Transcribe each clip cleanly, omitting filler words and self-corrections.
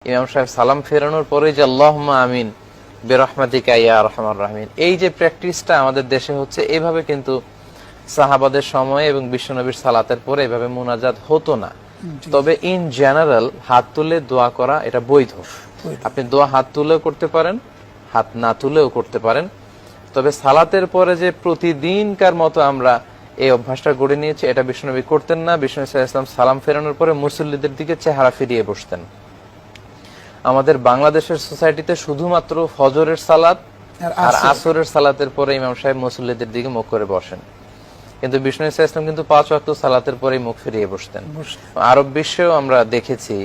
ইমাম সাহেব সালাম ফেরানোর পরে যে আল্লাহুম্মা আমিন বিরহমাতিকা ইয়া আরহামার রাহিমিন, এই যে প্র্যাকটিসটা আমাদের দেশে হচ্ছে, এভাবে কিন্তু সাহাবাদের সময়ে এবং বিশ্বনবীর সালাতের পরে এভাবে মুনাজাত হতো না। তবে ইন জেনারেল হাত তুলে দোয়া করা এটা বৈধ। আপনি দোয়া হাত তুলেও করতে পারেন, হাত না তুলেও করতে পারেন। তবে সালাতের পরে যে প্রতিদিনকার মতো আমরা এই অভ্যাসটা গড়ে নিয়েছি, এটা বিশ্বনবী করতেন না। বিশ্বনবী সাল্লাল্লাহু আলাইহি ওয়াসাল্লাম সালাম ফেরানোর পরে মুসল্লিদের দিকে চেহারা ফিরিয়ে বসতেন। আমাদের বাংলাদেশের সোসাইটিতে শুধুমাত্র ফজরের সালাত আর আসরের সালাতের পরে ইমাম সাহেব মুসল্লিদের দিকে মুখ করে বসেন, কিন্তু বিষ্ণু ইসলাম কিন্তু 5 ওয়াক্ত সালাতের পরে মুখ ফিরিয়ে বসতেন। আরব বিশ্বেও আমরা দেখেছি,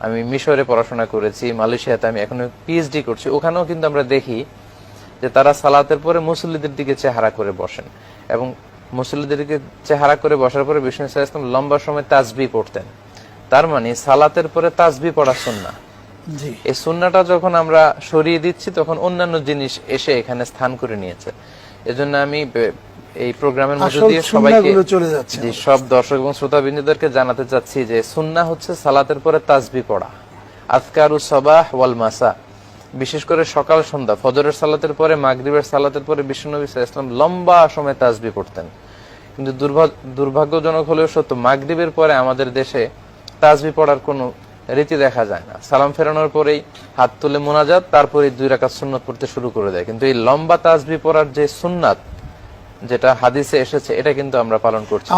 আমি মিশরে পড়াশোনা করেছি, মালয়েশিয়াতে আমি এখন পিএইচডি করছি, ওখানেও কিন্তু আমরা দেখি যে তারা সালাতের পরে মুসল্লিদের দিকে চেহারা করে বসেন, এবং মুসল্লিদের দিকে চেহারা করে বসার পরে বিষ্ণু ইসলাম লম্বা সময় তাসবিহ পড়তেন। তার মানে সালাতের পরে তাসবিহ পড়া সুন্নাহ। এই সুন্নাহটা যখন আমরা সরিয়ে দিচ্ছি, তখন অন্যান্য জিনিস এসে এখানে স্থান করে নিয়েছে। এজন্য আমি এই প্রোগ্রামের মধ্যে দিয়ে সবাইকে, সব দর্শক এবং শ্রোতাবৃন্দদেরকে জানাতে চাচ্ছি যে সুন্নাহ হচ্ছে সালাতের পরে তাসবিহ পড়া, আযকারুস সাবাহ ওয়াল মাসা, বিশেষ করে সকাল সন্ধ্যা, ফজরের সালাতের পরে, মাগরিবের সালাতের পরে বিশ্বনবী সাল্লাল্লাহু আলাইহি ওয়াসাল্লাম লম্বা সময় তাসবিহ পড়তেন। কিন্তু দুর্ভাগ্যজনক হলেও সত্য, মাগরিবের পরে আমাদের দেশে তাসবিহ পড়ার কোনো রীতি দেখা যায় না। সালাম ফেরানোর পরেই হাত তুলে মুনাজাত, তারপরে 2 রাকাত সুন্নাত পড়তে শুরু করে দেয়। কিন্তু এই লম্বা তাসবিহ পড়ার যে সুন্নাত, যেটা হাদিসে এসেছে, এটা কিন্তু আমরা পালন করছি।